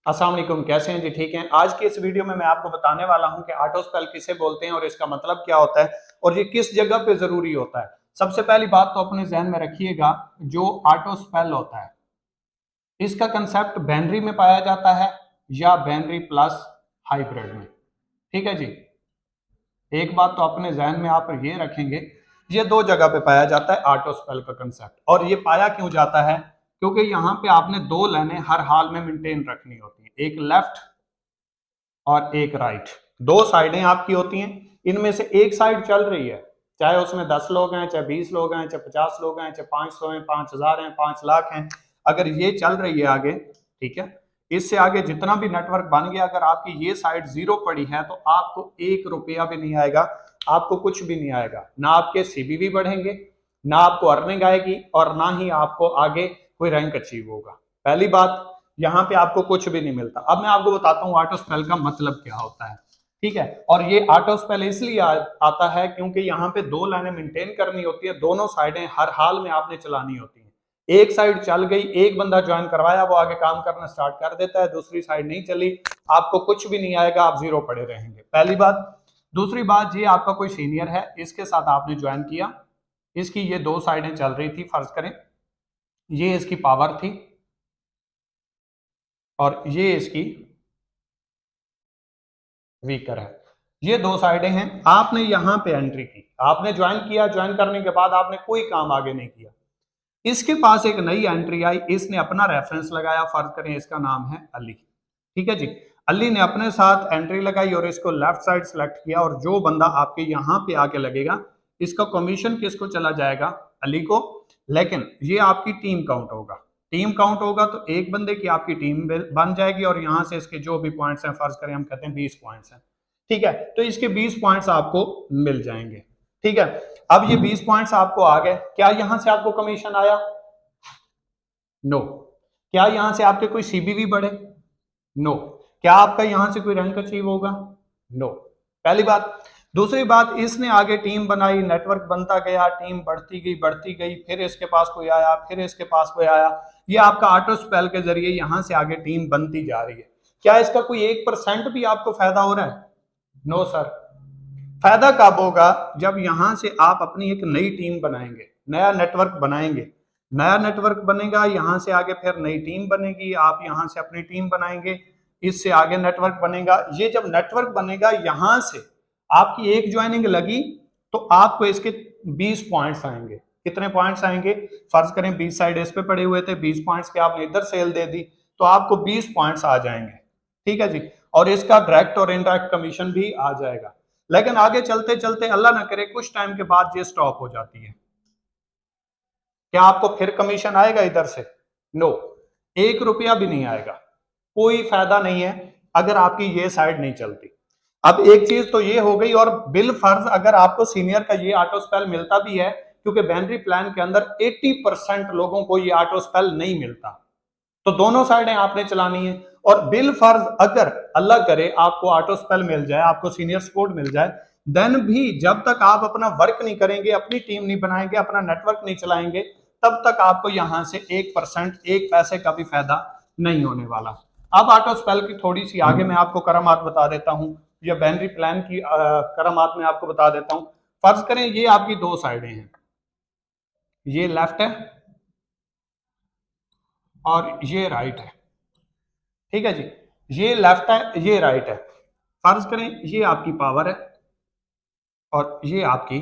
अस्सलाम वालेकुम, कैसे हैं जी? ठीक हैं। आज की इस वीडियो में मैं आपको बताने वाला हूं कि ऑटो स्पेल किसे बोलते हैं और इसका मतलब क्या होता है और ये किस जगह पे जरूरी होता है। सबसे पहली बात तो अपने जहन में रखिएगा, जो ऑटो स्पेल होता है इसका कंसेप्ट बाइनरी में पाया जाता है या बाइनरी प्लस हाइब्रिड में। ठीक है जी। एक बात तो अपने जहन में आप ये रखेंगे, ये दो जगह पे पाया जाता है ऑटो स्पेल का कंसेप्ट। और ये पाया क्यों जाता है? क्योंकि यहाँ पे आपने दो लाइनें हर हाल में मेंटेन रखनी होती है, एक लेफ्ट और एक राइट। दो साइडें आपकी होती हैं, इनमें से एक साइड चल रही है, चाहे उसमें 10 लोग हैं, चाहे 20 लोग हैं, चाहे 50 लोग हैं, चाहे 500 हैं, 5000 हैं, 5 लाख हैं। अगर ये चल रही है आगे, ठीक है, इससे आगे जितना भी नेटवर्क बन गया, अगर आपकी ये साइड जीरो पड़ी है तो आपको 1 रुपया भी नहीं आएगा, आपको कुछ भी नहीं आएगा। ना आपके सीबीवी बढ़ेंगे, ना आपको अर्निंग आएगी और ना ही आपको आगे कोई रैंक अचीव होगा। पहली बात, यहाँ पे आपको कुछ भी नहीं मिलता। अब मैं आपको बताता हूँ ऑटो स्पेल का मतलब क्या होता है। ठीक है, और ये ऑटो स्पेल इसलिए आता है क्योंकि यहाँ पे दो लाइनें मेंटेन करनी होती है, दोनों साइडें हर हाल में आपने चलानी होती है। एक साइड चल गई, एक बंदा ज्वाइन करवाया, वो आगे काम करना स्टार्ट कर देता है, दूसरी साइड नहीं चली, आपको कुछ भी नहीं आएगा, आप जीरो पड़े रहेंगे। पहली बात। दूसरी बात, ये आपका कोई सीनियर है, इसके साथ आपने ज्वाइन किया, इसकी ये दो साइडें चल रही थी, फर्ज करें ये इसकी पावर थी और ये इसकी वीकर है। ये दो साइडें हैं, आपने यहां पे एंट्री की, आपने ज्वाइन किया, ज्वाइन करने के बाद आपने कोई काम आगे नहीं किया। इसके पास एक नई एंट्री आई, इसने अपना रेफरेंस लगाया, फर्ज करें इसका नाम है अली। ठीक है जी। अली ने अपने साथ एंट्री लगाई और इसको लेफ्ट साइड सेलेक्ट किया, और जो बंदा आपके यहां पे आके लगेगा, इसका कमीशन किसको चला जाएगा? अली को। लेकिन ये आपकी टीम काउंट होगा, टीम काउंट होगा तो एक बंदे की आपकी टीम बन जाएगी, और यहां से इसके जो भी पॉइंट्स हैं, फर्ज करें हम कहते हैं 20 पॉइंट्स हैं, ठीक है, तो इसके 20 पॉइंट्स आपको मिल जाएंगे। ठीक है, अब ये 20 पॉइंट्स आपको आ गए, क्या यहां से आपको कमीशन आया? नो। क्या यहां से आपके कोई सीबीवी बढ़े? नो। क्या आपका यहां से कोई रैंक अचीव होगा? नो। पहली बात। दूसरी बात, इसने आगे टीम बनाई, नेटवर्क बनता गया, टीम बढ़ती गई, फिर इसके पास कोई आया, फिर इसके पास कोई आया, ये आपका ऑटो स्पेल के जरिए यहां से आगे टीम बनती जा रही है। क्या इसका कोई 1% भी आपको फायदा हो रहा है? No sir. फायदा कब होगा? जब यहां से आप अपनी एक नई टीम बनाएंगे, नया नेटवर्क बनाएंगे, नया नेटवर्क बनेगा, यहां से आगे फिर नई टीम बनेगी, आप यहां से अपनी टीम बनाएंगे, इससे आगे नेटवर्क बनेगा। ये जब नेटवर्क बनेगा, यहां से आपकी एक ज्वाइनिंग लगी तो आपको इसके 20 पॉइंट्स आएंगे। कितने पॉइंट्स आएंगे? फर्ज करें 20 साइड इस पे पड़े हुए थे, 20 पॉइंट्स के आपने इधर सेल दे दी तो आपको 20 पॉइंट्स आ जाएंगे। ठीक है जी। और इसका डायरेक्ट और इनडायरेक्ट कमीशन भी आ जाएगा। लेकिन आगे चलते चलते अल्लाह ना करे कुछ टाइम के बाद ये स्टॉप हो जाती है, क्या आपको फिर कमीशन आएगा इधर से? नो। 1 रुपया भी नहीं आएगा, कोई फायदा नहीं है अगर आपकी ये साइड नहीं चलती। अब एक चीज तो ये हो गई, और बिल फर्ज अगर आपको सीनियर का ये ऑटो स्पेल मिलता भी है, क्योंकि बाइनरी प्लान के अंदर 80% लोगों को ये ऑटो स्पेल नहीं मिलता, तो दोनों साइडें आपने चलानी है। और बिल फर्ज अगर अल्लाह करे आपको ऑटो स्पेल मिल जाए, आपको सीनियर सपोर्ट मिल जाए, देन भी जब तक आप अपना वर्क नहीं करेंगे, अपनी टीम नहीं बनाएंगे, अपना नेटवर्क नहीं चलाएंगे, तब तक आपको यहां से 1%, 1 पैसे का भी फायदा नहीं होने वाला। अब ऑटो स्पेल की थोड़ी सी आगे मैं आपको करामात बता देता हूं, या बाइनरी प्लान की करामात मैं आपको बता देता हूं। फर्ज करें ये आपकी दो साइडें हैं, ये लेफ्ट है और ये राइट है। ठीक है जी। ये लेफ्ट है, ये राइट है। फर्ज करें ये आपकी पावर है और ये आपकी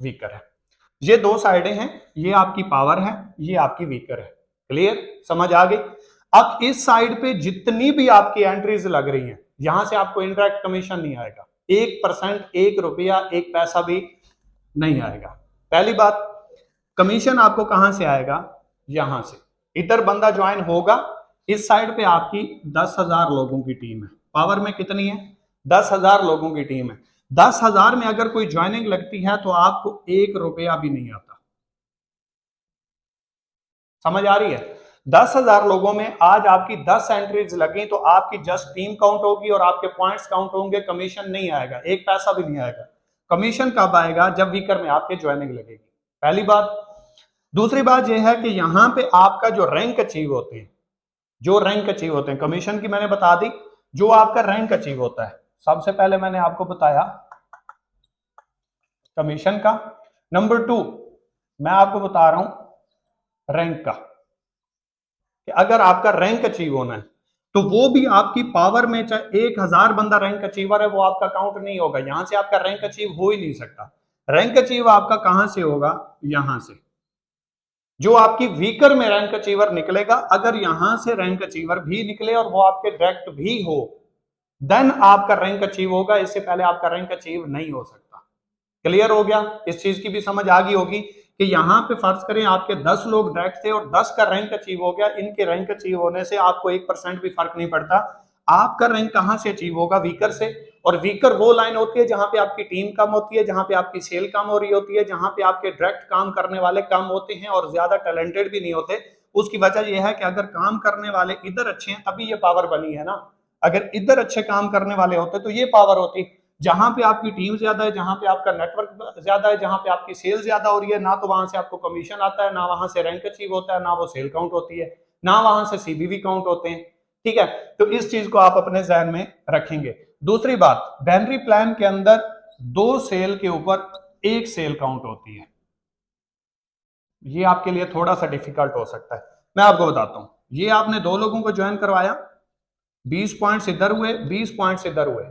वीकर है। ये दो साइडें हैं, ये आपकी पावर है, ये आपकी वीकर है। क्लियर? समझ आ गई? अब इस साइड पे जितनी भी आपकी एंट्रीज लग रही हैं, यहां से आपको इंडायरेक्ट कमीशन नहीं आएगा, 1%, 1 रुपया, 1 पैसा भी नहीं आएगा। पहली बात, कमीशन आपको कहां से आएगा? यहां से। इधर बंदा ज्वाइन होगा, इस साइड पे आपकी 10,000 लोगों की टीम है, पावर में कितनी है? 10,000 लोगों की टीम है। 10,000 में अगर कोई ज्वाइनिंग लगती है तो आपको 1 रुपया भी नहीं आता। समझ आ रही है? 10,000 लोगों में आज आपकी 10 एंट्रीज लगी तो आपकी जस्ट टीम काउंट होगी और आपके पॉइंट्स काउंट होंगे, कमीशन नहीं आएगा, 1 पैसा भी नहीं आएगा। कमीशन कब आएगा? जब वीकर में आपके ज्वाइनिंग लगेगी। पहली बात। दूसरी बात यह है कि यहां पे आपका जो रैंक अचीव होते हैं, जो रैंक अचीव होते हैं, कमीशन की मैंने बता दी, जो आपका रैंक अचीव होता है। सबसे पहले मैंने आपको बताया कमीशन का। नंबर 2 मैं आपको बता रहा हूं रैंक का, कि अगर आपका रैंक अचीव होना है तो वो भी आपकी पावर में, चाहे 1000 बंदा रैंक अचीवर है, वो आपका काउंट नहीं होगा। यहां से आपका रैंक अचीव हो ही नहीं सकता। रैंक अचीव आपका कहां से होगा? यहां से। जो आपकी वीकर में रैंक अचीवर निकलेगा, अगर यहां से रैंक अचीवर भी निकले और वो आपके डायरेक्ट भी हो, देन आपका रैंक अचीव होगा। इससे पहले आपका रैंक अचीव नहीं हो सकता। क्लियर हो गया? इस चीज की भी समझ आ गई होगी कि यहां पे फर्ज करें आपके 10 लोग डायरेक्ट थे और 10 का रैंक अचीव हो गया। इनके रैंक अचीव होने से आपको 1% भी फर्क नहीं पड़ता। आपका रैंक कहां से अचीव होगा? वीकर से। और वीकर वो लाइन होती है जहां पे आपकी टीम कम होती है, जहां पे आपकी सेल कम हो रही होती है, जहां पे आपके डायरेक्ट काम करने वाले कम होते हैं और ज्यादा टैलेंटेड भी नहीं होते। उसकी वजह यह है कि अगर काम करने वाले इधर अच्छे हैं तभी ये पावर बनी है ना। अगर इधर अच्छे काम करने वाले होते तो ये पावर होती। जहां पे आपकी टीम ज्यादा है, जहां पे आपका नेटवर्क ज्यादा है, जहां पे आपकी सेल ज्यादा हो रही है, ना तो वहां से आपको कमीशन आता है, ना वहां से रैंक अचीव होता है, ना वो सेल काउंट होती है, ना वहां से सीबीवी काउंट होते हैं। ठीक है, तो इस चीज को आप अपने जहन में रखेंगे। दूसरी बात, बाइनरी प्लान के अंदर 2 सेल के ऊपर 1 सेल काउंट होती है। ये आपके लिए थोड़ा सा डिफिकल्ट हो सकता है, मैं आपको बताता हूं। ये आपने 2 लोगों को ज्वाइन करवाया, 20 पॉइंट्स इधर हुए, 20 पॉइंट्स इधर हुए।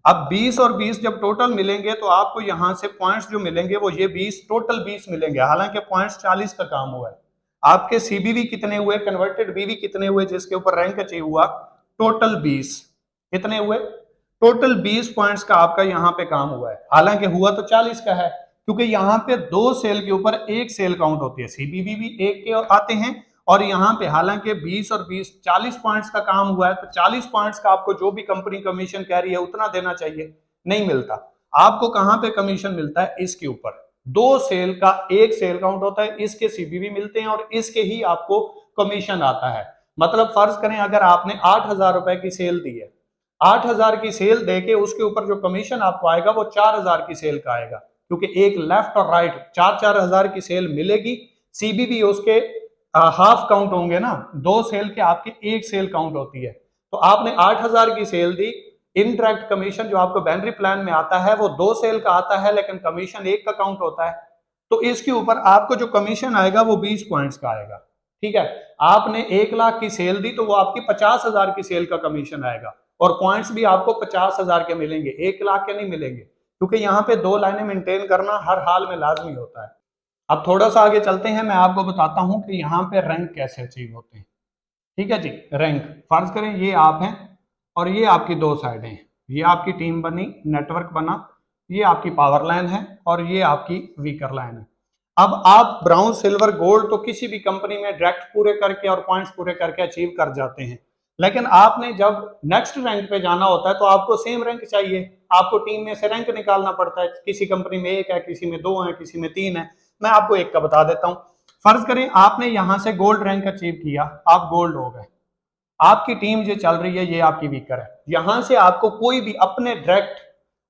अब 20 और 20 जब टोटल मिलेंगे तो आपको यहां से पॉइंट्स जो मिलेंगे वो ये 20 टोटल 20 मिलेंगे, हालांकि पॉइंट्स 40 का काम हुआ है। आपके सीबीवी कितने हुए, कन्वर्टेड बीवी कितने हुए जिसके ऊपर रैंक अचीव हुआ? टोटल 20। कितने हुए? टोटल 20 पॉइंट्स का आपका यहां पे काम हुआ है, हालांकि हुआ तो 40 का है, क्योंकि यहां पे 2 सेल के ऊपर 1 सेल काउंट होती है, सीबीवी भी 1 के आते हैं। और यहाँ पे हालांकि 20 और 20 40 पॉइंट्स का काम हुआ है, तो 40 पॉइंट्स का आपको जो भी कंपनी कमीशन कह रही है उतना देना चाहिए, नहीं मिलता। आपको कहां पे कमीशन मिलता है? इसके ऊपर। 2 सेल का 1 सेल काउंट होता है, इसके सीबीवी मिलते हैं और इसके ही आपको कमीशन आता है। मतलब फर्ज करें अगर आपने 8,000 रुपए की सेल दी है, 8,000 की सेल देके उसके ऊपर जो कमीशन आपको आएगा वो 4,000 की सेल का आएगा, क्योंकि एक लेफ्ट और राइट 4,000 की सेल मिलेगी। सीबीवी उसके हाफ काउंट होंगे ना, 2 सेल के आपके 1 सेल काउंट होती है। तो आपने 8,000 की सेल दी, इनडायरेक्ट कमीशन जो आपको बाइनरी प्लान में आता है वो 2 सेल का आता है, लेकिन कमीशन 1 का काउंट होता है। तो इसके ऊपर आपको जो कमीशन आएगा वो 20 पॉइंट्स का आएगा। ठीक है, आपने 1 लाख की सेल दी तो वो आपकी 50,000 की सेल का कमीशन आएगा, और पॉइंट्स भी आपको 50,000 के मिलेंगे, 1 लाख के नहीं मिलेंगे, क्योंकि यहाँ पे 2 लाइनें मेंटेन करना हर हाल में लाजमी होता है। अब थोड़ा सा आगे चलते हैं, मैं आपको बताता हूं कि यहाँ पे रैंक कैसे अचीव होते हैं। ठीक है जी, रैंक फर्ज करें ये आप हैं और ये आपकी 2 साइडें हैं, ये आपकी टीम बनी, नेटवर्क बना, ये आपकी पावर लाइन है और ये आपकी वीकर लाइन है। अब आप ब्राउन सिल्वर गोल्ड तो किसी भी कंपनी में डायरेक्ट पूरे करके और पॉइंट्स पूरे करके अचीव कर जाते हैं, लेकिन आपने जब नेक्स्ट रैंक पे जाना होता है तो आपको सेम रैंक चाहिए। आपको टीम में से रैंक निकालना पड़ता है, किसी कंपनी में 1 है, किसी में 2 है, किसी में 3 है। मैं आपको एक का बता देता हूं। फर्ज करें आपने यहां से गोल्ड रैंक अचीव किया, आप गोल्ड हो गए, आपकी टीम जो चल रही है ये आपकी वीकर है। यहां से आपको कोई भी अपने डायरेक्ट,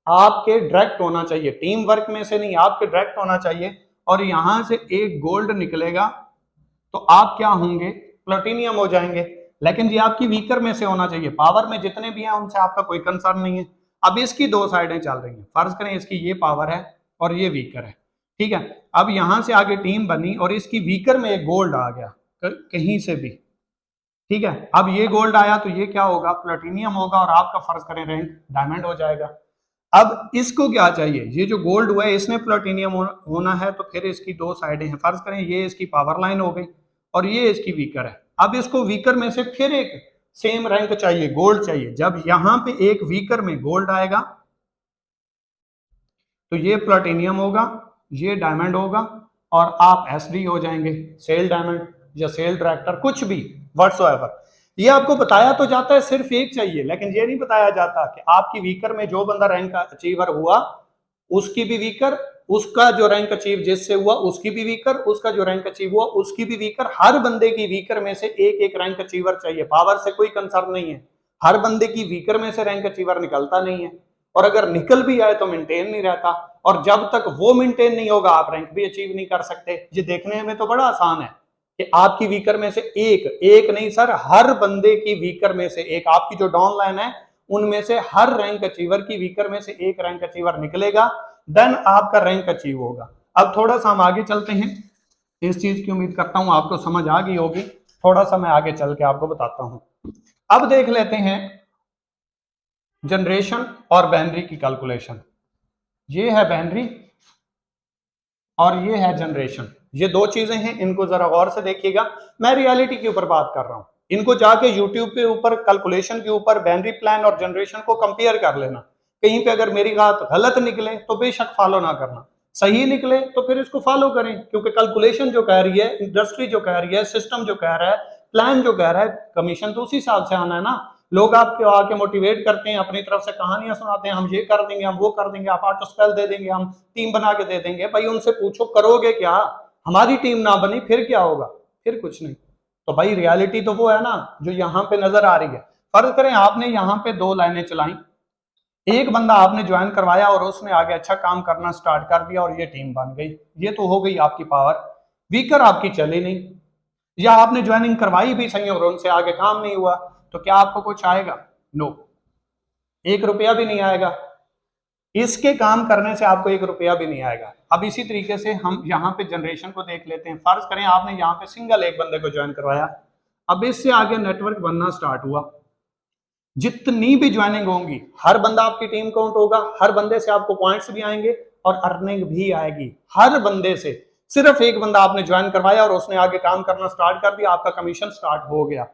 आपके डायरेक्ट होना चाहिए, टीम वर्क में से नहीं, आपके डायरेक्ट होना चाहिए। और यहां से एक गोल्ड निकलेगा तो आप क्या होंगे? प्लेटिनियम हो जाएंगे। लेकिन ये आपकी वीकर में से होना चाहिए, पावर में जितने भी हैं उनसे आपका कोई कंसर्न नहीं है। अब इसकी 2 साइडें चल रही हैं, फर्ज करें इसकी ये पावर है और ये वीकर है। ठीक है, अब यहां से आगे टीम बनी और इसकी वीकर में एक गोल्ड आ गया कहीं से भी। ठीक है, अब ये गोल्ड आया तो ये क्या होगा? प्लेटिनियम होगा और आपका फर्ज करें रैंक डायमंड हो जाएगा। अब इसको क्या चाहिए? ये जो गोल्ड हुआ है इसने प्लेटिनियम होना है, तो फिर इसकी 2 साइडें हैं, फर्ज करें ये इसकी पावर लाइन हो गई और ये इसकी वीकर है। अब इसको वीकर में से फिर एक सेम रैंक चाहिए, गोल्ड चाहिए। जब यहां पे एक वीकर में गोल्ड आएगा तो ये प्लेटिनियम होगा, ये डायमंड होगा और आप एसडी हो जाएंगे, सेल डायमंड या सेल डायरेक्टर, कुछ भी व्हाट्सएवर। ये आपको बताया तो जाता है सिर्फ एक चाहिए, लेकिन ये नहीं बताया जाता कि आपकी वीकर में जो बंदा रैंक अचीवर हुआ उसकी भी वीकर, उसका जो रैंक अचीव जिससे हुआ उसकी भी वीकर, उसका जो रैंक अचीव हुआ उसकी भी वीकर। हर बंदे की वीकर में से एक एक रैंक अचीवर चाहिए, पावर से कोई कंसर्न नहीं है। हर बंदे की वीकर में से रैंक अचीवर निकलता नहीं है, और अगर निकल भी आए तो मेंटेन नहीं रहता, और जब तक वो मेंटेन नहीं होगा आप रैंक भी अचीव नहीं कर सकते। ये देखने में तो बड़ा आसान है, कि आपकी वीकर में से एक नहीं सर, हर बंदे की वीकर में से एक, आपकी जो डाउन लाइन है उनमें से हर रैंक अचीवर की वीकर में से एक रैंक अचीवर निकलेगा, देन आपका रैंक अचीव होगा। अब थोड़ा सा हम आगे चलते हैं, इस चीज की उम्मीद करता हूं आपको समझ आ गई होगी, थोड़ा सा मैं आगे चल के आपको बताता हूं। अब देख लेते हैं जनरेशन और बाइनरी की कैलकुलेशन। ये है बाइनरी और ये है जनरेशन, ये दो चीजें हैं, इनको जरा गौर से देखिएगा। मैं रियलिटी के ऊपर बात कर रहा हूं, इनको जाके यूट्यूब के ऊपर कैलकुलेशन के ऊपर बाइनरी प्लान और जनरेशन को कंपेयर कर लेना। कहीं पे अगर मेरी बात गलत निकले तो बेशक फॉलो ना करना, सही निकले तो फिर इसको फॉलो करें, क्योंकि कैलकुलेशन जो कह रही है, इंडस्ट्री जो कह रही है, सिस्टम जो कह रहा है, प्लान जो कह रहा है, कमीशन तो उसी हिसाब से आना है ना। लोग आपके आके मोटिवेट करते हैं, अपनी तरफ से कहानियां सुनाते हैं, हम ये कर देंगे, हम वो कर देंगे, आप ऑटो स्पेल दे देंगे, हम टीम बना के दे देंगे। भाई उनसे पूछो करोगे क्या, हमारी टीम ना बनी फिर क्या होगा, फिर कुछ नहीं। तो भाई रियलिटी तो वो है ना जो यहाँ पे नजर आ रही है। फर्ज करें आपने यहाँ पे 2 लाइनें चलाई, एक बंदा आपने ज्वाइन करवाया और उसने आगे अच्छा काम करना स्टार्ट कर दिया और ये टीम बन गई, ये तो हो गई आपकी पावर। वीकर आपकी चली नहीं, या आपने ज्वाइनिंग करवाई भी सही और उनसे आगे काम नहीं हुआ, तो क्या आपको कुछ आएगा? नो, 1 रुपया भी नहीं आएगा, इसके काम करने से आपको 1 रुपया भी नहीं आएगा। अब इसी तरीके से हम यहाँ पे जनरेशन को देख लेते हैं। फर्ज करें आपने यहाँ पे सिंगल एक बंदे को ज्वाइन करवाया, अब इससे आगे नेटवर्क बनना स्टार्ट हुआ, जितनी भी ज्वाइनिंग होंगी हर बंदा आपकी टीम काउंट होगा, हर बंदे से आपको पॉइंट्स भी आएंगे और अर्निंग भी आएगी हर बंदे से। सिर्फ एक बंदा आपने ज्वाइन करवाया और उसने आगे काम करना स्टार्ट कर दिया, आपका कमीशन स्टार्ट हो गया।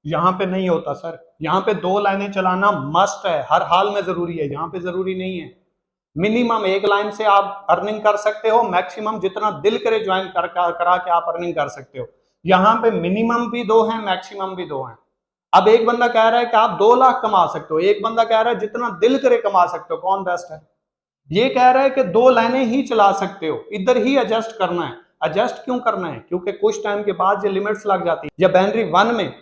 यहाँ पे नहीं होता सर, यहाँ पे 2 लाइनें चलाना मस्ट है, हर हाल में जरूरी है, यहाँ पे जरूरी नहीं है। मिनिमम 1 लाइन से आप अर्निंग कर सकते हो, मैक्सिमम जितना दिल करे ज्वाइन करा के आप अर्निंग कर सकते हो। यहाँ पे मिनिमम भी 2 हैं, मैक्सिमम भी 2 हैं। अब एक बंदा कह रहा है कि आप 2 लाख कमा सकते हो, एक बंदा कह रहा है जितना दिल करे कमा सकते हो, कौन बेस्ट है? ये कह रहा है कि 2 लाइनें ही चला सकते हो, इधर ही एडजस्ट करना है। एडजस्ट क्यों करना है? क्योंकि कुछ टाइम के बाद ये लिमिट्स लग जाती है। या बाइनरी 1 में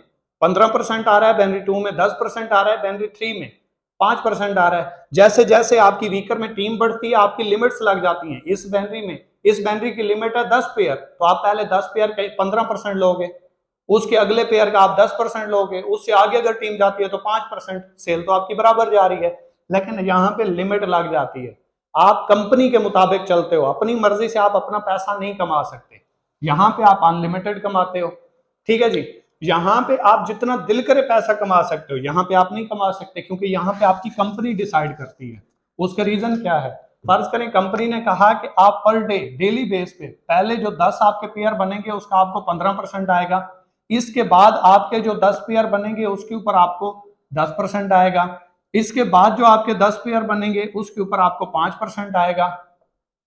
15% आ रहा है, बाइनरी 2 में 10% आ रहा है, बाइनरी 3 में 5% आ रहा है। जैसे जैसे आपकी वीकर में टीम बढ़ती है आपकी लिमिट्स लग जाती हैं। इस बाइनरी की लिमिट है 10 पेयर, तो आप पहले 10 पेयर 15% लोगे, उसके अगले पेयर का आप 10% लोगे, उससे आगे अगर टीम जाती है तो 5%, सेल तो आपकी बराबर जा रही है। लेकिन यहाँ पे लिमिट लग जाती है, आप कंपनी के मुताबिक चलते हो, अपनी मर्जी से आप अपना पैसा नहीं कमा सकते। यहाँ पे आप अनलिमिटेड कमाते हो, ठीक है जी। यहाँ पे आप जितना दिल करे पैसा कमा सकते हो, यहाँ पे आप नहीं कमा सकते, क्योंकि यहाँ पे आपकी कंपनी डिसाइड करती है। उसका रीजन क्या है? फर्ज करें कंपनी ने कहा कि आप पर डे डेली बेस पे पहले जो 10 आपके पेयर बनेंगे उसका आपको 15% आएगा, इसके बाद आपके जो 10 पेयर बनेंगे उसके ऊपर आपको 10% आएगा, इसके बाद जो आपके 10 पेयर बनेंगे उसके ऊपर आपको 5% आएगा।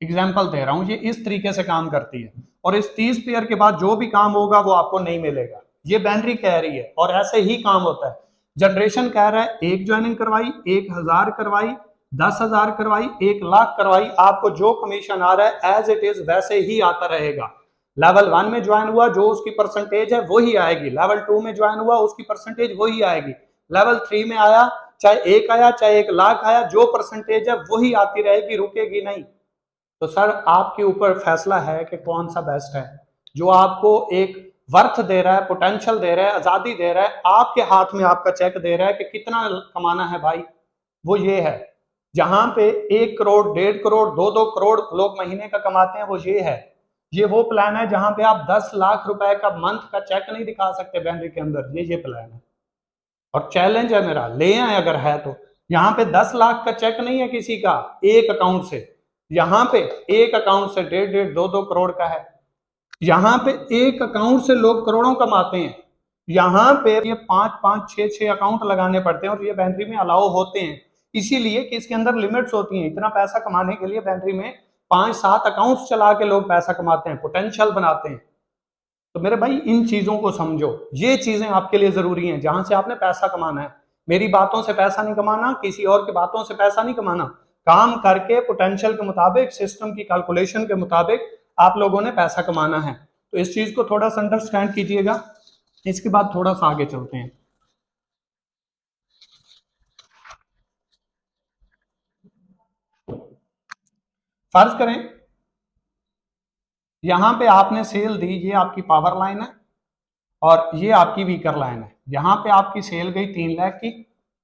एग्जाम्पल दे रहा हूं, ये इस तरीके से काम करती है। और इस 30 पेयर के बाद जो भी काम होगा वो आपको नहीं मिलेगा, ये बाइनरी कह रही है, और ऐसे ही काम होता है। जनरेशन कह रहा है 1 ज्वाइनिंग करवाई, 1000 करवाई, 10,000 करवाई, 1 लाख करवाई, आपको जो कमीशन आ रहा है एज इट इज वैसे ही आता रहेगा। लेवल 1 में ज्वाइन हुआ जो उसकी परसेंटेज है वही आएगी, लेवल 2 में ज्वाइन हुआ उसकी परसेंटेज वही आएगी, लेवल 3 में आया चाहे 1 आया चाहे 1 लाख आया, जो परसेंटेज है वही आती रहेगी, रुकेगी नहीं। तो सर आपके ऊपर फैसला है कि कौन सा बेस्ट है, जो आपको एक वर्थ दे रहा है, पोटेंशियल दे रहा है, आजादी दे रहा है, आपके हाथ में आपका चेक दे रहा है कि कितना कमाना है भाई, वो ये है। जहां पे 1 करोड़ 1.5 करोड़ 2-2 करोड़ लोग महीने का कमाते हैं, वो ये है। ये वो प्लान है जहां पे आप 10 लाख रुपए का मंथ का चेक नहीं दिखा सकते बाइनरी के अंदर, ये प्लान है। और चैलेंज है मेरा, ले आए अगर है तो। यहाँ पे 10 लाख का चेक नहीं है किसी का एक अकाउंट से, यहाँ पे एक अकाउंट से 1.5 2-2 करोड़ का है। यहाँ पे एक अकाउंट से लोग करोड़ों कमाते हैं, यहाँ पे ये 5-5 6-6 अकाउंट लगाने पड़ते हैं, और ये बाइनरी में अलाउ होते हैं इसीलिए कि इसके अंदर लिमिट्स होती हैं। इतना पैसा कमाने के लिए बाइनरी में 5-7 अकाउंट्स चला के लोग पैसा कमाते हैं, पोटेंशियल बनाते हैं। तो मेरे भाई इन चीजों को समझो, ये चीजें आपके लिए जरूरी हैं जहां से आपने पैसा कमाना है। मेरी बातों से पैसा नहीं कमाना, किसी और की बातों से पैसा नहीं कमाना, काम करके पोटेंशियल के मुताबिक, सिस्टम की कैलकुलेशन के मुताबिक आप लोगों ने पैसा कमाना है। तो इस चीज को थोड़ा सा अंडरस्टैंड कीजिएगा, इसके बाद थोड़ा सा आगे चलते हैं। फर्ज करें यहां पे आपने सेल दी, ये आपकी पावर लाइन है, और ये आपकी वीकर लाइन है। यहाँ पे आपकी सेल गई 3 लाख की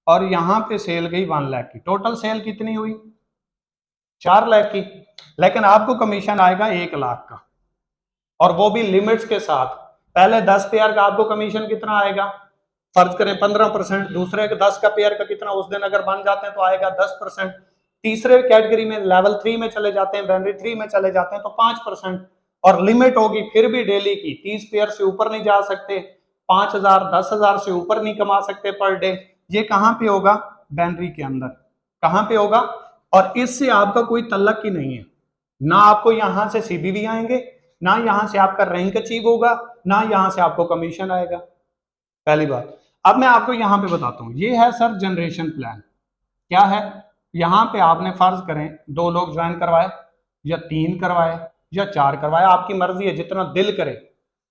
और यहाँ पे सेल गई 1 लाख की। टोटल सेल कितनी हुई? 4 लाख की। लेकिन आपको कमीशन आएगा 1 लाख का, और वो भी लिमिट्स के साथ। पहले 10 पेयर का आपको कमीशन कितना आएगा? फर्ज करें 15%। दूसरे के 10 का पेयर का कितना उस दिन अगर बन जाते हैं तो आएगा 10%। तीसरे कैटेगरी में लेवल 3 में चले जाते हैं, बैनरी 3 में चले जाते हैं तो 5%। और लिमिट होगी फिर भी डेली की, 30 पेयर से ऊपर नहीं जा सकते, 5,000 10,000 से ऊपर नहीं कमा सकते पर डे। ये कहां पे होगा? बैनरी के अंदर। कहां पे होगा? और इससे आपका कोई तल्लक ही नहीं है। ना आपको यहां से सीबीवी आएंगे, ना यहां से आपका रैंक अचीव होगा, ना यहां से आपको कमीशन आएगा। पहली बात। अब मैं आपको यहां पे बताता हूं, ये है सर जनरेशन प्लान। क्या है? यहां पे आपने फर्ज करें 2 लोग ज्वाइन करवाए या 3 करवाए या 4 करवाए, आपकी मर्जी है, जितना दिल करे।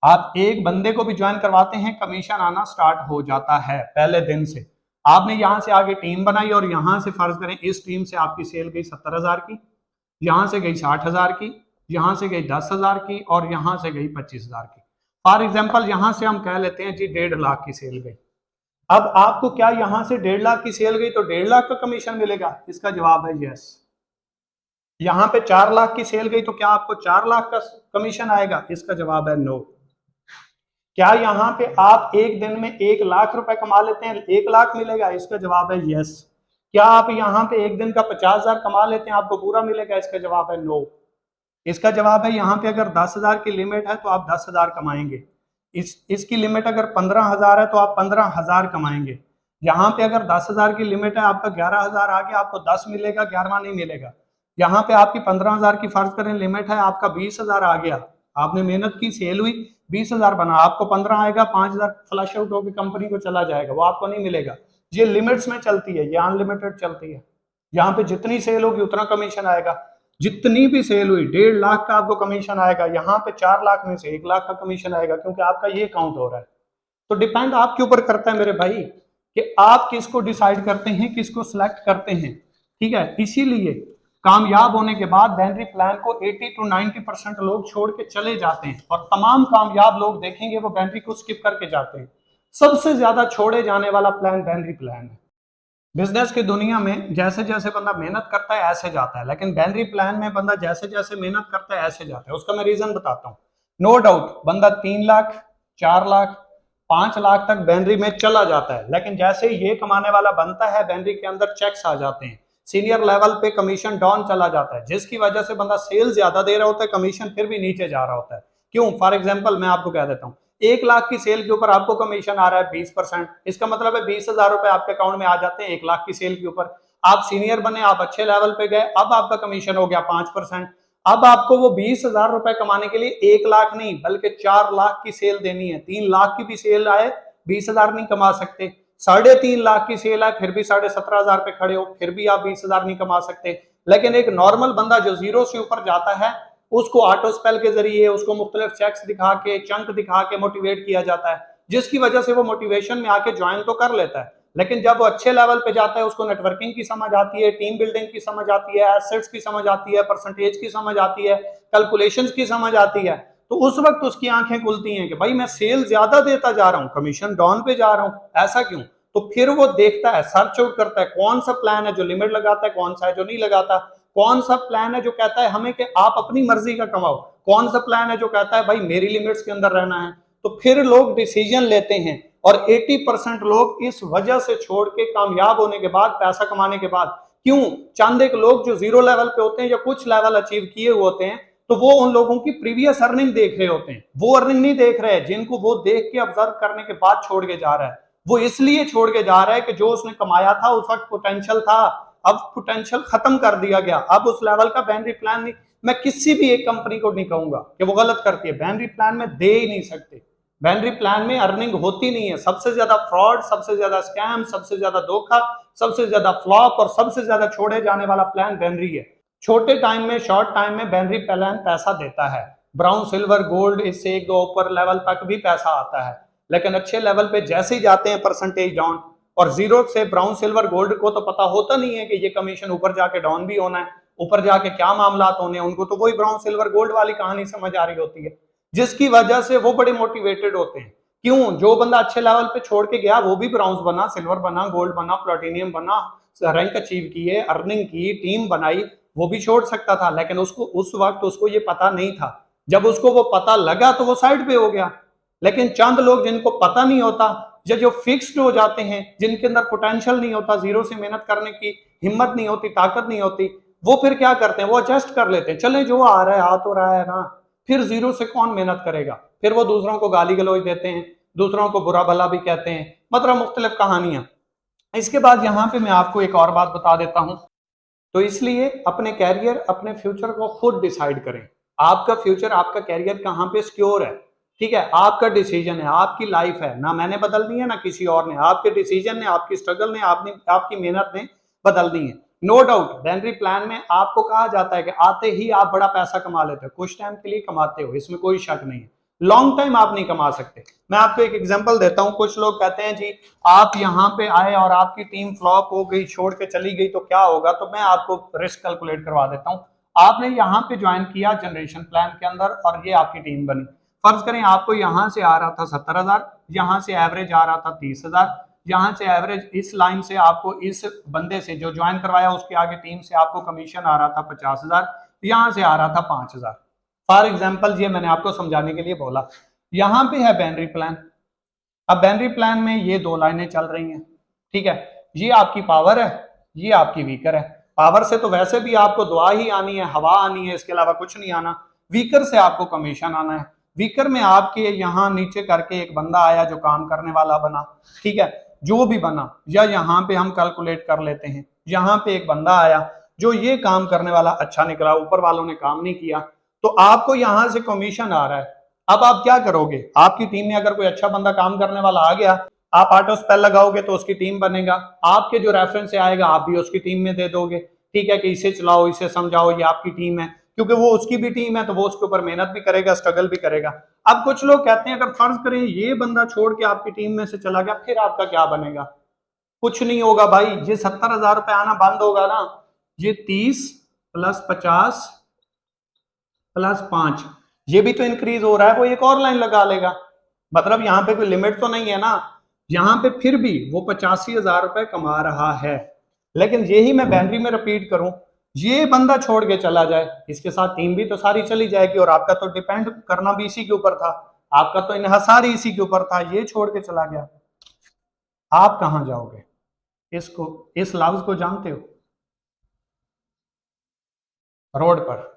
आप एक बंदे को भी ज्वाइन करवाते हैं, कमीशन आना स्टार्ट हो जाता है पहले दिन से। आपने यहां से आगे टीम बनाई और यहां से फर्ज करें इस टीम से आपकी सेल गई 70,000 की, यहां से गई 60,000 की, यहां से गई 10,000 की और यहां से गई 25,000 की। फॉर एग्जाम्पल यहां से हम कह लेते हैं जी 1.5 लाख की सेल गई। अब आपको क्या यहां से 1.5 लाख की सेल गई तो 1.5 लाख का कमीशन मिलेगा? इसका जवाब है यस। यहां पे 4 लाख की सेल गई तो क्या आपको 4 लाख का कमीशन आएगा? इसका जवाब है नो। क्या यहां पे आप एक दिन में 1 लाख रुपए कमा लेते हैं, 1 लाख मिलेगा? इसका जवाब है यस। क्या आप यहां पे एक दिन का 50,000 कमा लेते हैं, आपको पूरा मिलेगा? इसका जवाब है नो। इसका जवाब है यहाँ पे अगर 10,000 की लिमिट है तो आप 10,000 कमाएंगे। इसकी लिमिट अगर 15,000 है तो आप 15,000 कमाएंगे। यहाँ पे अगर 10,000 की लिमिट है, आपका 11,000 आ गया, आपको 10 मिलेगा, 11वां नहीं मिलेगा। यहाँ पे आपकी 15,000 की फर्ज करें लिमिट है, आपका 20,000 आ गया, आपने मेहनत की, सेल हुई, 20,000 बना, आपको 15 आएगा, 5,000 फ्लश आउट होकर कंपनी को चला जाएगा, वो आपको नहीं मिलेगा। ये लिमिट्स में चलती है, ये अनलिमिटेड चलती है। यहाँ पे जितनी सेल होगी उतना कमीशन आएगा। जितनी भी सेल हुई 1.5 लाख का आपको कमीशन आएगा, यहाँ पे 4 लाख में से 1 लाख का कमीशन आएगा, क्योंकि आपका ये काउंट हो रहा है। तो डिपेंड आपके ऊपर करता है मेरे भाई कि आप किसको डिसाइड करते हैं, किसको सिलेक्ट करते हैं। ठीक है, इसीलिए कामयाब होने के बाद बैनरी प्लान को 80 to 90% लोग छोड़ के चले जाते हैं, और तमाम कामयाब लोग देखेंगे वो बैनरी को स्किप करके जाते हैं। सबसे ज्यादा छोड़े जाने वाला प्लान बैनरी प्लान है। बिजनेस की दुनिया में जैसे जैसे बंदा मेहनत करता है ऐसे जाता है, लेकिन बैनरी प्लान में बंदा जैसे जैसे मेहनत करता है ऐसे जाता है। उसका मैं रीजन बताता हूँ। नो डाउट बंदा 3 लाख 4 लाख 5 लाख तक बैनरी में चला जाता है, लेकिन जैसे ये कमाने वाला बनता है बैनरी के अंदर चेक्स आ जाते हैं, सीनियर लेवल पे कमीशन डाउन चला जाता है, जिसकी वजह से बंदा सेल ज्यादा दे रहा होता है, कमीशन फिर भी नीचे जा रहा होता है। क्यों? फॉर एग्जाम्पल मैं आपको कह देता हूँ, 1 लाख की सेल के ऊपर आपको कमीशन आ रहा है 20%, इसका मतलब है 20,000 रुपए आपके अकाउंट में आ जाते हैं 1 लाख की सेल के ऊपर। आप सीनियर बने, आप अच्छे लेवल पे गए, अब आपका कमीशन हो गया 5%। अब आपको वो 20,000 रुपए कमाने के लिए 1 लाख नहीं बल्कि 4 लाख की सेल देनी है। 3 लाख की भी सेल आए 20,000 नहीं कमा सकते, 3.5 लाख की सेल आए फिर भी 17,500 पे खड़े हो, फिर भी आप 20,000 नहीं कमा सकते। लेकिन एक नॉर्मल बंदा जो जीरो से ऊपर जाता है, उसको ऑटो स्पेल के जरिए, उसको मुख्तलिफ चेक्स दिखा के, चंक दिखा के मोटिवेट किया जाता है, जिसकी वजह से वो मोटिवेशन में आके ज्वाइन तो कर लेता है। लेकिन जब वो अच्छे लेवल पे जाता है, उसको नेटवर्किंग की समझ आती है, टीम बिल्डिंग की समझ आती है, एसेट्स की समझ आती है, परसेंटेज की समझ आती है, कैलकुलेशंस की समझ आती है, तो उस वक्त उसकी आंखें खुलती हैं कि भाई मैं सेल ज्यादा देता जा रहा हूं, कमीशन डाउन पे जा रहा हूं, ऐसा क्यों? तो फिर वो देखता है, सर्च आउट करता है कौन सा प्लान है जो लिमिट लगाता है, कौन सा है जो नहीं लगाता, कौन सा प्लान है जो कहता है हमें कि आप अपनी मर्जी का कमाओ, कौन सा प्लान है जो कहता है भाई मेरी लिमिट्स के अंदर रहना है। तो फिर लोग डिसीजन लेते हैं, और 80% लोग इस वजह से छोड़ के कामयाब होने के बाद, पैसा कमाने के बाद, क्यों? चंद एक लोग जो जीरो लेवल पे होते हैं या कुछ लेवल अचीव किए हुए होते हैं, तो वो उन लोगों की प्रीवियस अर्निंग देख रहे होते हैं, वो अर्निंग नहीं देख रहे हैं जिनको वो देख के ऑब्जर्व करने के बाद छोड़ के जा रहा है। वो इसलिए छोड़ के जा रहा है कि जो उसने कमाया था उस वक्त पोटेंशियल था, अब पोटेंशियल खत्म कर दिया गया, अब उस लेवल का बैनरी प्लान नहीं। मैं किसी भी एक कंपनी को नहीं कहूंगा कि वो गलत करती है, बैनरी प्लान में दे ही नहीं सकते, बैनरी प्लान में अर्निंग होती नहीं है। सबसे ज्यादा फ्रॉड, सबसे ज्यादा स्कैम, सबसे ज्यादा धोखा, सबसे ज्यादा फ्लॉप और सबसे ज्यादा छोड़े जाने वाला प्लान बैनरी है। छोटे टाइम में, शॉर्ट टाइम में बैनरी प्लान पैसा देता है, ब्राउन सिल्वर गोल्ड इससे 1-2 ऊपर लेवल तक भी पैसा आता है, लेकिन अच्छे लेवल पे जैसे ही जाते हैं परसेंटेज डाउन, और जीरो से ब्राउन सिल्वर गोल्ड को तो पता होता नहीं है कि ये कमीशन ऊपर जाके डाउन भी होना है, ऊपर जाके क्या मामला होने हैं, उनको तो वही ब्राउन सिल्वर गोल्ड वाली कहानी समझ आ रही होती है, जिसकी वजह से वो बड़े मोटिवेटेड होते हैं क्यों? जो बंदा अच्छे लेवल पे छोड़ के गया वो भी ब्रॉन्ज बना, सिल्वर बना, गोल्ड बना, प्लेटिनियम बना, रैंक अचीव किए, अर्निंग की, टीम बनाई, वो भी छोड़ सकता था, लेकिन उसको उस वक्त उसको ये पता नहीं था। जब उसको वो पता लगा तो वो साइड पे हो गया। लेकिन चंद लोग जिनको पता नहीं होता, जो फिक्स्ड हो जाते हैं, जिनके अंदर पोटेंशियल नहीं होता, जीरो से मेहनत करने की हिम्मत नहीं होती, ताकत नहीं होती, वो फिर क्या करते हैं, वो एडजस्ट कर लेते हैं, चले जो आ रहा है आ तो रहा है ना, फिर जीरो से कौन मेहनत करेगा, फिर वो दूसरों को गाली गलौज देते हैं, दूसरों को बुरा भला भी कहते हैं, मतलब मुख्तलिफ कहानियां। इसके बाद यहां पे मैं आपको एक और बात बता देता हूं। तो इसलिए अपने कैरियर, अपने फ्यूचर को खुद डिसाइड करें। आपका फ्यूचर, आपका कैरियर कहां पे सिक्योर है, ठीक है, आपका डिसीजन है, आपकी लाइफ है, ना मैंने बदलनी है ना किसी और ने, आपके डिसीजन ने, आपकी स्ट्रगल ने, आपकी मेहनत ने बदलनी है। नो डाउट बेनरी प्लान में आपको कहा जाता है कि आते ही आप बड़ा पैसा कमा लेते हो, कुछ टाइम के लिए कमाते हो, इसमें कोई शक नहीं है, लॉन्ग टाइम आप नहीं कमा सकते। मैं आपको एक एग्जांपल देता हूं। कुछ लोग कहते हैं जी आप यहां पे आए और आपकी टीम फ्लॉप हो गई, छोड़ के चली गई तो क्या होगा, तो मैं आपको रिस्क कैलकुलेट करवा देता हूं। आपने यहां पे ज्वाइन किया जनरेशन प्लान के अंदर और ये आपकी टीम बनी। फर्ज करें आपको यहां से आ रहा था 70,000, यहां से एवरेज आ रहा था 30,000, यहां से एवरेज इस लाइन से आपको इस बंदे से जो ज्वाइन करवाया उसके आगे टीम से आपको कमीशन आ रहा था 50,000, यहां से आ रहा था 5,000। फॉर एग्जाम्पल ये मैंने आपको समझाने के लिए बोला। यहां पे है बैनरी प्लान। अब बैनरी प्लान में ये दो लाइनें चल रही हैं, ठीक है, ये आपकी पावर है, ये आपकी वीकर है। पावर से तो वैसे भी आपको दुआ ही आनी है, हवा आनी है, इसके अलावा कुछ नहीं आना। वीकर से आपको कमीशन आना है। वीकर में आपके यहाँ नीचे करके एक बंदा आया जो काम करने वाला बना, ठीक है, जो भी बना, या यहाँ पे हम कैलकुलेट कर लेते हैं, यहाँ पे एक बंदा आया जो ये काम करने वाला अच्छा निकला, ऊपर वालों ने काम नहीं किया, तो आपको यहां से कमीशन आ रहा है। अब आप क्या करोगे, आपकी टीम में अगर कोई अच्छा बंदा काम करने वाला आ गया, आप ऑटो स्पेल लगाओगे तो उसकी टीम बनेगा, आपके जो रेफरेंस से आएगा आप भी उसकी टीम में दे दोगे, ठीक है, कि इसे चलाओ, इसे समझाओ, ये आपकी टीम है, क्योंकि वो उसकी भी टीम है तो वो उसके ऊपर मेहनत भी करेगा, स्ट्रगल भी करेगा। अब कुछ लोग कहते हैं अगर फर्ज करें ये बंदा छोड़ के आपकी टीम में से चला गया, फिर आपका क्या बनेगा? कुछ नहीं होगा भाई, ये 70,000 रुपए आना बंद होगा ना, ये 30 प्लस 50 प्लस 5, ये भी तो इंक्रीज हो रहा है, वो एक और लाइन लगा लेगा, मतलब यहाँ पे कोई लिमिट तो नहीं है ना, यहाँ पे फिर भी वो 85,000 रुपए कमा रहा है। लेकिन यही मैं बैनरी में रिपीट करूं, ये बंदा छोड़ के चला जाए, इसके साथ टीम भी तो सारी चली जाएगी और आपका तो डिपेंड करना भी इसी के ऊपर था, आपका तो इन्हिसार ही इसी के ऊपर था, ये छोड़ के चला गया, आप कहां जाओगे? इसको, इस लफ्ज को जानते हो? रोड पर।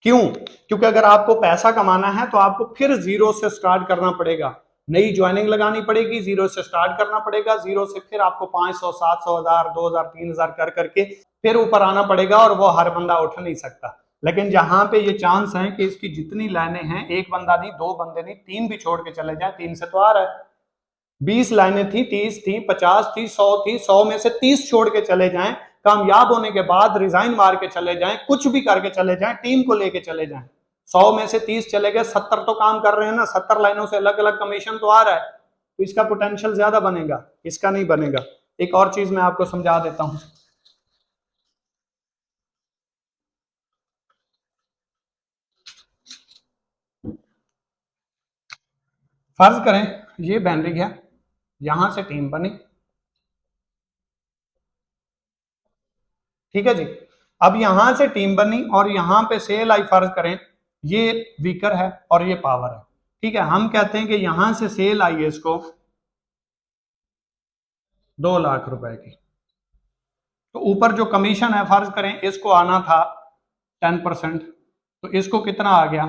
क्यों? क्योंकि अगर आपको पैसा कमाना है तो आपको फिर जीरो से स्टार्ट करना पड़ेगा, नई ज्वाइनिंग लगानी पड़ेगी, जीरो से स्टार्ट करना पड़ेगा, जीरो से फिर आपको 500 700 1000 2000 3000 कर करके फिर ऊपर आना पड़ेगा, और वो हर बंदा उठ नहीं सकता। लेकिन जहां पे ये चांस है कि इसकी जितनी लाइनें हैं, एक बंदा नहीं, दो बंदे नहीं, तीन भी छोड़ के चले जाए, तीन से तो आ रहा है, 20 लाइनें थी, 30 थी, 50 थी, 100 थी, 100 में से 30 छोड़ के चले जाएं, कामयाब होने के बाद रिजाइन मार के चले जाएं, कुछ भी करके चले जाएं, टीम को लेके चले जाएं, 100 में से 30 चले गए, 70 तो काम कर रहे हैं ना, 70 लाइनों से अलग अलग कमीशन तो आ रहा है, तो इसका पोटेंशियल ज्यादा बनेगा, इसका नहीं बनेगा। एक और चीज मैं आपको समझा देता हूं। फर्ज करें ये बैनरी है, यहां से टीम बनी, ठीक है जी, अब यहां से टीम बनी और यहां पे सेल आई, फर्ज करें ये वीकर है और ये पावर है, ठीक है, हम कहते हैं कि यहां से सेल आई है इसको 2 लाख रुपए की, तो ऊपर जो कमीशन है फर्ज करें इसको आना था 10%, तो इसको कितना आ गया?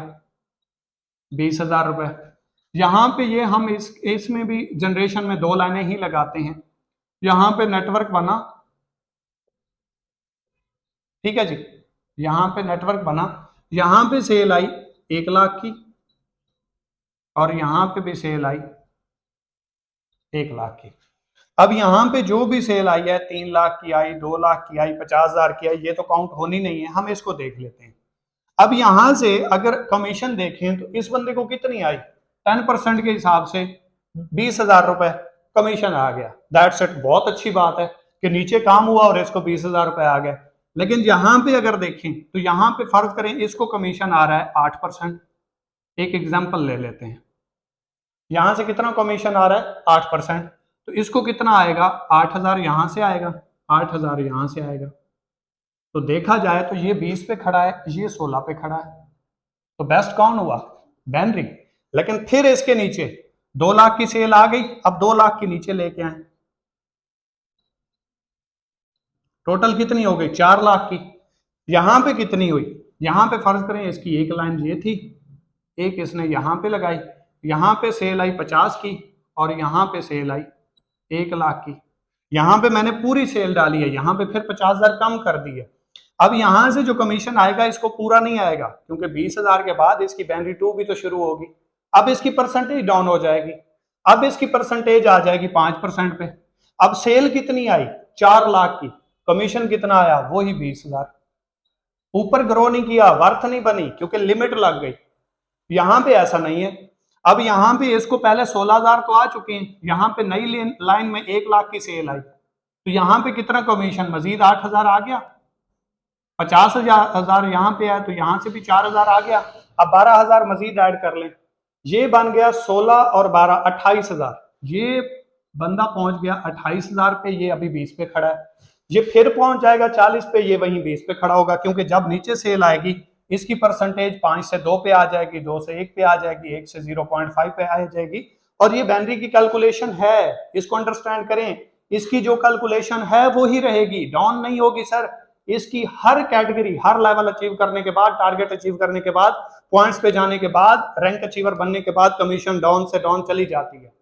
20,000 रुपए। यहां पे ये हम इसमें भी जनरेशन में दो लाइनें ही लगाते हैं, यहां पे नेटवर्क बना, ठीक है जी, यहां पे नेटवर्क बना, यहां पे सेल आई 1 लाख की और यहां पे भी सेल आई 1 लाख की। अब यहां पे जो भी सेल आई है, 3 लाख की आई, 2 लाख की आई, 50,000 की आई, ये तो काउंट होनी नहीं है, हम इसको देख लेते हैं। अब यहां से अगर कमीशन देखें तो इस बंदे को कितनी आई, 10% के हिसाब से 20,000 रुपए कमीशन आ गया, दैट्स इट, बहुत अच्छी बात है कि नीचे काम हुआ और इसको 20,000 रुपए आ गए। लेकिन यहां पे अगर देखें तो यहां पे फर्ज करें इसको कमीशन आ रहा है 8%, एक एग्जाम्पल ले लेते हैं, यहां से कितना कमीशन आ रहा है 8%, तो इसको कितना आएगा 8000 यहां से आएगा, 8000 यहां से आएगा। तो देखा जाए तो ये 20 पे खड़ा है, ये 16 पे खड़ा है, तो बेस्ट कौन हुआ बैनरी। लेकिन फिर इसके नीचे 2 लाख की सेल आ गई, अब 2 लाख के नीचे लेके आए, टोटल कितनी हो गई 4 लाख की। यहां पे कितनी हुई, यहां पे फर्ज करें इसकी एक लाइन ये थी, एक इसने यहां पे लगाई, यहां पे सेल आई 50 की और यहां पे सेल आई 1 लाख की। यहां पे मैंने पूरी सेल डाली है, यहां पे फिर 50,000 कम कर दी है। अब यहां से जो कमीशन आएगा इसको पूरा नहीं आएगा, क्योंकि 20,000 के बाद इसकी बैनरी 2 भी तो शुरू होगी। अब इसकी परसेंटेज डाउन हो जाएगी, अब इसकी परसेंटेज आ जाएगी 5% पे। अब सेल कितनी आई 4 लाख की, कमीशन कितना आया वही 20,000, ऊपर ग्रो नहीं किया, वर्थ नहीं बनी, क्योंकि लिमिट लग गई। यहां पे ऐसा नहीं है। अब यहां पे इसको पहले 16,000 तो आ चुके हैं, यहां पे नई लाइन में 1 लाख की सेल आई, तो यहां पे कितना कमीशन मजीद 8,000 आ गया, 50,000 यहां पे है, तो यहां से भी 4,000 आ गया। अब 12,000 मजीद ऐड कर लें, ये बन गया 16 और 12 28,000। ये बंदा पहुंच गया 28,000 पे, ये अभी 20 पे खड़ा है। ये फिर पहुंच जाएगा 40 पे, ये वहीं 20 पे खड़ा होगा, क्योंकि जब नीचे सेल आएगी इसकी परसेंटेज 5 से 2 पे आ जाएगी, 2 से 1 पे आ जाएगी, 1 से 0.5 पे आ जाएगी। और ये बैनरी की कैलकुलेशन है, इसको अंडरस्टैंड करें, इसकी जो कैलकुलेशन है वो ही रहेगी, डाउन नहीं होगी सर। इसकी हर कैटेगरी, हर लेवल अचीव करने के बाद, टारगेट अचीव करने के बाद, पॉइंट्स पे जाने के बाद, रैंक अचीवर बनने के बाद कमीशन डाउन से डाउन चली जाती है।